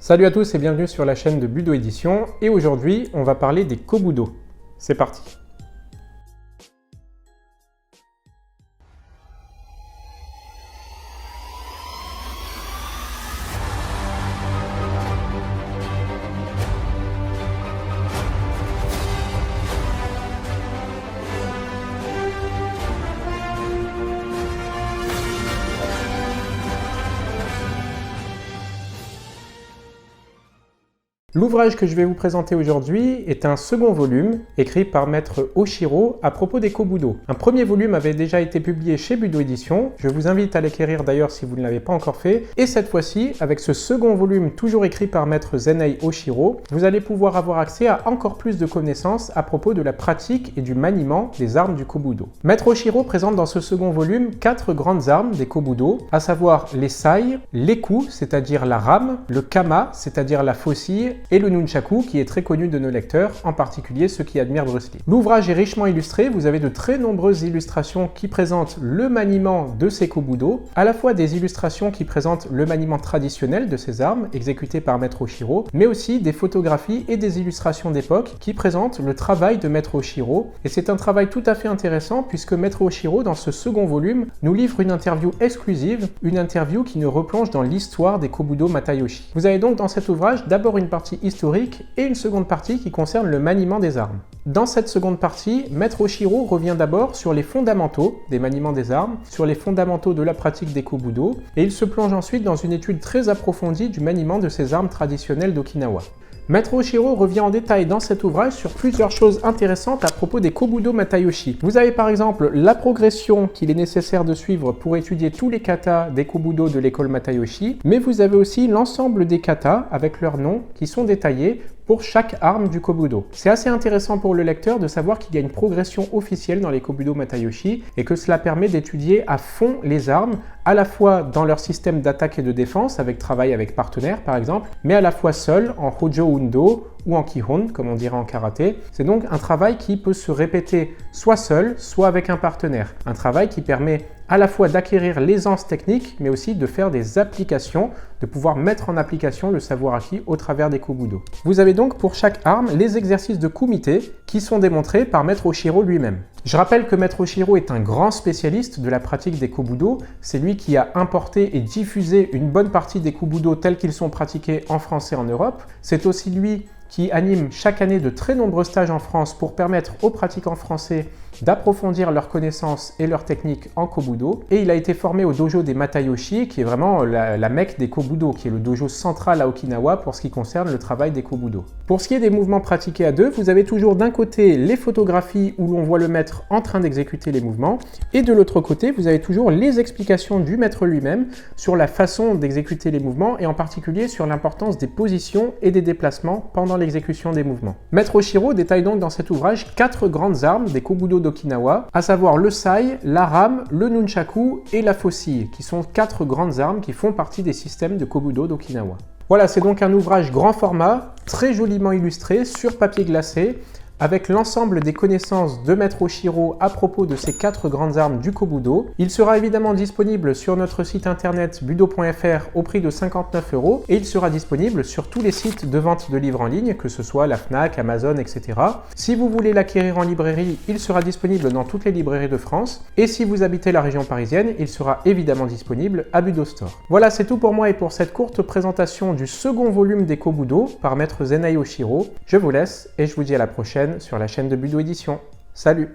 Salut à tous et bienvenue sur la chaîne de Budo Édition, et aujourd'hui on va parler des Kobudo. C'est parti. L'ouvrage que je vais vous présenter aujourd'hui est un second volume écrit par maître Oshiro à propos des Kobudo. Un premier volume avait déjà été publié chez Budo Édition, je vous invite à l'acquérir d'ailleurs si vous ne l'avez pas encore fait, et cette fois-ci, avec ce second volume toujours écrit par maître Zenei Oshiro, vous allez pouvoir avoir accès à encore plus de connaissances à propos de la pratique et du maniement des armes du Kobudo. Maître Oshiro présente dans ce second volume 4 grandes armes des Kobudo, à savoir les sai, l'eku, c'est-à-dire la rame, le kama, c'est-à-dire la faucille, et le nunchaku qui est très connu de nos lecteurs, en particulier ceux qui admirent Bruce Lee. L'ouvrage est richement illustré, vous avez de très nombreuses illustrations qui présentent le maniement de ces Kobudo, à la fois des illustrations qui présentent le maniement traditionnel de ces armes, exécutées par maître Oshiro, mais aussi des photographies et des illustrations d'époque qui présentent le travail de maître Oshiro, et c'est un travail tout à fait intéressant puisque maître Oshiro, dans ce second volume, nous livre une interview exclusive, une interview qui nous replonge dans l'histoire des Kobudo Matayoshi. Vous avez donc dans cet ouvrage d'abord une partie historique et une seconde partie qui concerne le maniement des armes. Dans cette seconde partie, maître Oshiro revient d'abord sur les fondamentaux des maniements des armes, sur les fondamentaux de la pratique des Kobudo, et il se plonge ensuite dans une étude très approfondie du maniement de ces armes traditionnelles d'Okinawa. Maître Oshiro revient en détail dans cet ouvrage sur plusieurs choses intéressantes à propos des Kobudo Matayoshi. Vous avez par exemple la progression qu'il est nécessaire de suivre pour étudier tous les katas des Kobudo de l'école Matayoshi, mais vous avez aussi l'ensemble des katas avec leurs noms qui sont détaillés pour chaque arme du Kobudo. C'est assez intéressant pour le lecteur de savoir qu'il y a une progression officielle dans les Kobudo Matayoshi et que cela permet d'étudier à fond les armes, à la fois dans leur système d'attaque et de défense, avec travail avec partenaires par exemple, mais à la fois seul, en Hojo Undo ou en Kihon, comme on dirait en karaté. C'est donc un travail qui peut se répéter soit seul, soit avec un partenaire. Un travail qui permet à la fois d'acquérir l'aisance technique, mais aussi de faire des applications, de pouvoir mettre en application le savoir acquis au travers des Kobudo. Vous avez donc pour chaque arme les exercices de kumite qui sont démontrés par maître Oshiro lui-même. Je rappelle que maître Oshiro est un grand spécialiste de la pratique des Kobudo. C'est lui qui a importé et diffusé une bonne partie des Kobudo tels qu'ils sont pratiqués en France et en Europe. C'est aussi lui qui anime chaque année de très nombreux stages en France pour permettre aux pratiquants français d'approfondir leurs connaissances et leurs techniques en Kobudo. Et il a été formé au dojo des Matayoshi, qui est vraiment la mecque des Kobudo, qui est le dojo central à Okinawa pour ce qui concerne le travail des Kobudo. Pour ce qui est des mouvements pratiqués à deux, vous avez toujours d'un côté les photographies où l'on voit le maître en train d'exécuter les mouvements, et de l'autre côté, vous avez toujours les explications du maître lui-même sur la façon d'exécuter les mouvements, et en particulier sur l'importance des positions et des déplacements pendant l'exécution des mouvements. Maître Oshiro détaille donc dans cet ouvrage 4 grandes armes des Kobudo d'Okinawa, à savoir le sai, la rame, le nunchaku et la faucille, qui sont 4 grandes armes qui font partie des systèmes de Kobudo d'Okinawa. Voilà, c'est donc un ouvrage grand format, très joliment illustré, sur papier glacé, avec l'ensemble des connaissances de maître Oshiro à propos de ces 4 grandes armes du Kobudo. Il sera évidemment disponible sur notre site internet budo.fr au prix de 59 € et il sera disponible sur tous les sites de vente de livres en ligne, que ce soit la Fnac, Amazon, etc. Si vous voulez l'acquérir en librairie, il sera disponible dans toutes les librairies de France, et si vous habitez la région parisienne, il sera évidemment disponible à Budo Store. Voilà, c'est tout pour moi et pour cette courte présentation du second volume des Kobudo par maître Zenei Oshiro. Je vous laisse et je vous dis à la prochaine sur la chaîne de Budo Édition. Salut!